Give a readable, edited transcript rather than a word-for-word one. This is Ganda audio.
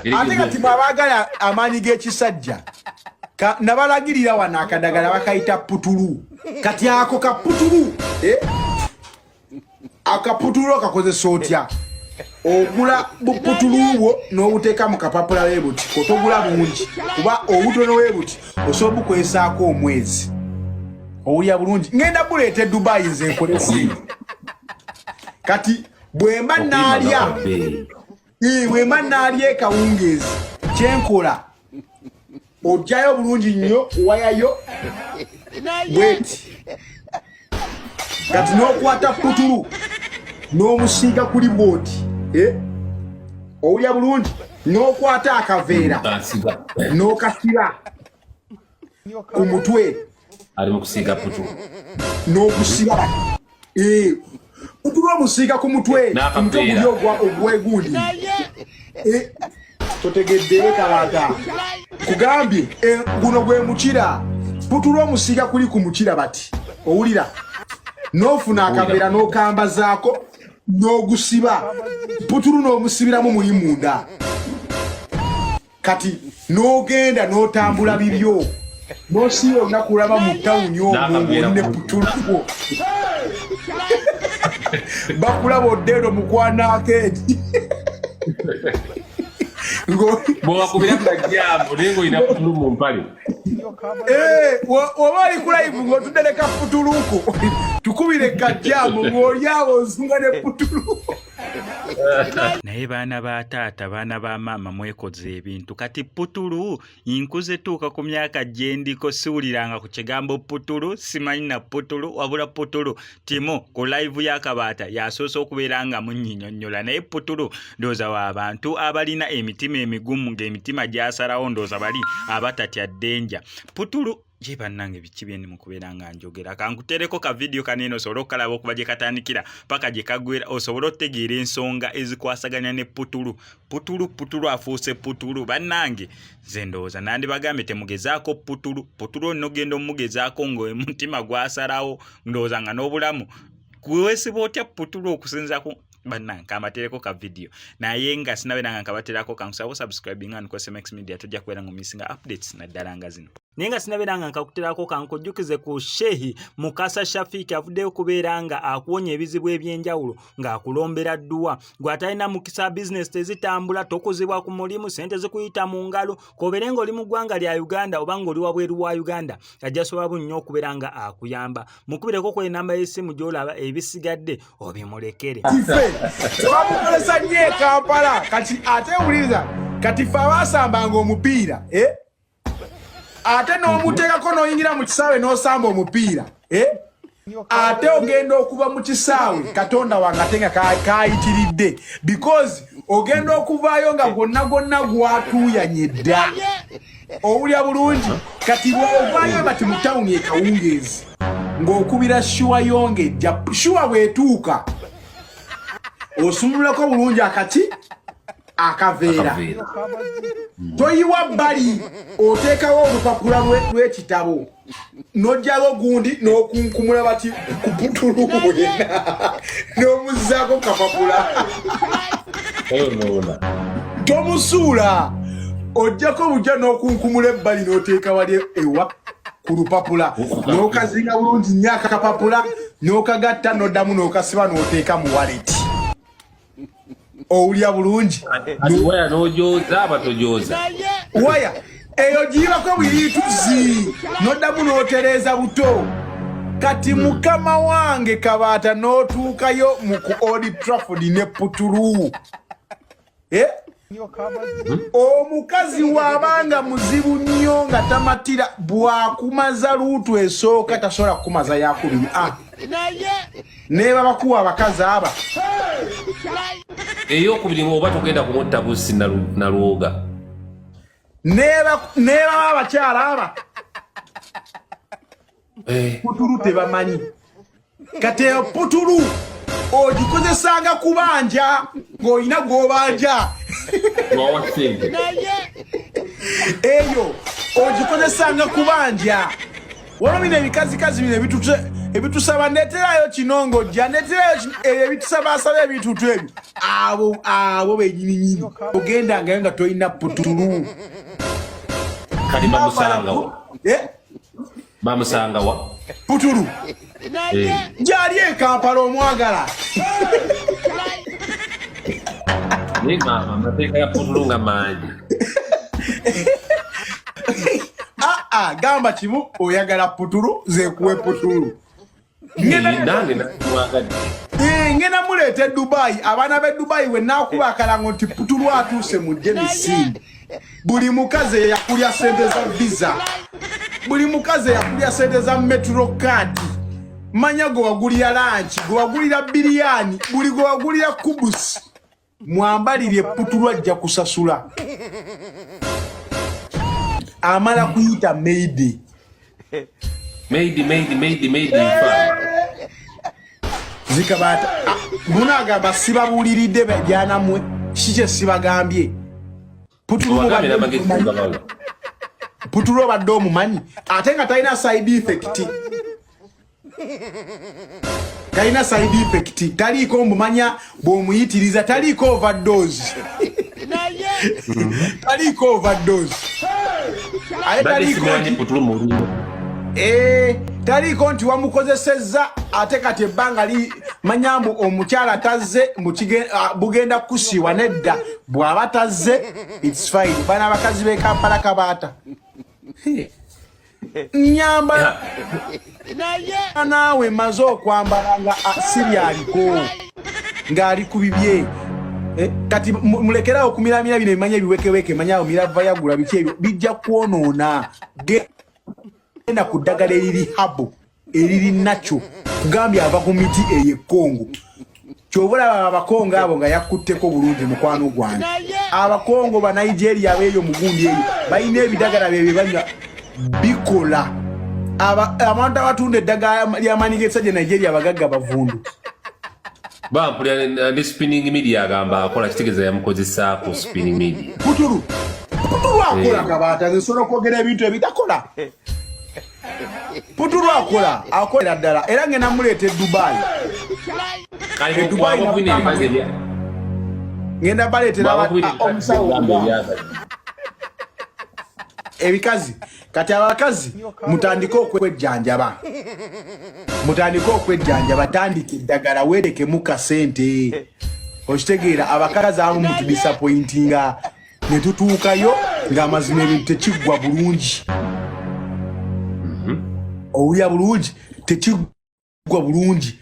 ate kati mwabagala amaanyi g'ekisajja nabalagirira wano akadagala bakayita putulu kati ako kaputulu akaputulu kakozesa otya ogula buputuluwo n'obuteeka mu kapapula weebuti otogula bungi kuba obutono weebuti osobola okwesaako omwezi owulya bulungi ngenda buleeta Dubai nze nkole simu kati bwemba naalya ekawungeezi kyenkola ojjayo bulungi nnyo wayayo bweti kati n'okwata putulu n'omusiiga kuli booti owulya bulungi n'okwata akaveera n'okasiba ku mutwe ali mukusiiga putulu n'okusiba putulu omusiiga ku mutwe guli ogwegundi totegeddeyo Kabata kugambye guno gwe mukira putulu omusiiga kuli ku mukira bati owulira n'ofuna akaveera n'okambazaako n'ogusiba putulu n'omusibiramu muli munda kati n'ogenda n'otambula bibyo n'osiiba olunaku laba mu tawuni omwo ng'oline putulu bakulaba oddeeno mukwanaako eti bw'owakubira kajjambo naye ng'olina putulu mu mpale oba oli ku live ng'otudde ne kaputuluko tukubire kajjambo ng'oli awo ozunga ne putulu naye baana ba taata baana ba maama mwekoze ebintu kati putulu inkuze tuuka ku myaka gye ndiko siwuliranga ku kigambo putulu simanyi na putulu wabula putulu Timo ku live ya Kabata yasoose okubeera nga munnyinnyonnyola naye putulu ndowooza w'abantu abalina emitima emigumu ng'emitima gyasalawo ndowooza bali abatatya ddenja putulu je bannange biki byendi mukubeera nga njogera kankutereko ka video kanene osobola okalaba okuba gye katandikira paka gye kagwera osobola otegeera ensonga ezikwasaganya ne putulu afuuse putulu bannange nze ndowooza nandibagambye temugezaako putulu nogenda omugezaako ng'omutima gwasalawo ndowooza nga n'obulamu gwesiba otya putulu okusinza ku bannange kamatereko ka video naye nga sinabeera nga nkabaterako kankusaba subscribing and SMX Media tujja kubeera nga misinga updates naddala nga zino naye nga sinabeera nga nkakuterako kankujjukize ku Shehi Mukasa Shafiki avuddeyo okubeera nga akuwonya ebizibu ebyenjawulo ng'akulombera dduwa gw'atalina mukisa business tezitambula tokuzibwa ku mulimu sente zikuyita mu ngalo kobeere ng'oli mu ggwanga lya Uganda oba ng'oli wabweru wa Uganda ajja sobola nnyo okubeera nga akuyamba mukubireko ku enamba y'essimu gy'olaba ebisigadde obimulekere twamukolesa nnyo e Kampala kati ate wuliriza kati fe abaasambanga omupiira ate n'omuteekako n'oyingira mu kisaawe n'osamba omupiira ate ogenda okuva mu kisaawe Katonda wange ate nga kayitiridde because ogenda okuvaayo nga gwonna gwatuuyanye dda owulya bulungi kati bw'ovaayo bati mu tawuni ekawungeezi ng'okubira shuwa yongejja shuwa bw'etuuka osumulako bulungi akati akaveera toyiwa bbali oteekawo olupapula lw'ekitabo n'ojjawo gundi n'okunkumula bati ku putulu wena n'omuzzaako kapapula tomusuula ojjako bujja n'okunkumula ebbali n'oteeka wali ewa ku lupapula n'okazinga bulungi nnyo akakapapula n'okagatta n'oddamu n'okasiba n'oteeka mu waleti owulya bulungi waya n'ojooza abatojooza waya eyo giyibako buyituzi n'oddamu n'otereeza buto kati mukama wange Kabata n'otuukayo mu ku Old Trafford ne putulu omukazi waabanga muzibu nnyo nga tamatira bwakumaza luutu esooka tasobola kukumaza yakubiri neeba bakuwa abakazi aba ey'okubiri oba togenda kumutta busi na lwoga neeba abakyala aba putulu tebamanyi kati eyo putulu ogikozesanga kubanja ng'olina gw'obanja eyo ogikozesanga kubanja wano bino ebikazikazi bino ebitusaba neterayo kinongo jja neterayo ebitusaba asaba ebintu ebyo abo benyininyini ogenda nga toyina putulu kali bamusanga wa putulu jali e Kampala omwagala Ninga amateeka ya putulu nga mangi gamba kimu oyagala putulu zekuwe putulu ngena mulete Dubai abaana be Dubai we nakuba akalango nti putulu atuse mu Genesis buli mukaze yakulya sente za visa buli mukaze yakulya sente za metro card manya go wagulira lunch go wagulira biliani buli go wagulira kubusi mwambalire putulu ajja kusasula amala kuyita Mayday zikabata munaga basiba buliridde bajana mwe kike sibagambye putulu badde omumanyi ate nga talina side effect taliko omumanya bw'omuyitiriza taliko overdose taliko nti wamukozesezza ate kati ebbanga manyambu omukyala tazze bugenda kusiwa nedda bw'aba tazze its fine bana abakazi b'e Kampala kabaata nyamba naawe maze okwambala nga siryaliko ng'ali ku bibye kati mulekerawo okumiramira bino ebimanya ebiwekeweke manyawo mirava yagula biki ebyo bijja kwonoona genda ku ddagala eriri habo eriri nakyo kugambye ava ku miti eyekongo kyobulaba abakongo abo nga yakutteko bulungi mukwano gwange abakongo ba Nigeria abeeyo mugundi eyo balina ebidagala bye banywa bikola abantu abatunda eddagala ly'amaanyi g'ebisajja Nigeria abagagga bavundu bampulira ndi spinning media agamba akola kitegeeza yamukozesaako spinning media putulu akola kabaata nsobola okwogera ebintu ebitakola putulu akolera ddala era ngenda muleeta ngenda baleetera omusawo ebikazi kati abakazi mutandike okwejjanjaba tandika eddagala weereke muka sente okitegeera abakazi abamu mutudisappointinga ne tutuukayo ng'amazima ebintu tekiggwa bulungi owulya bulungi tekiggwa bulungi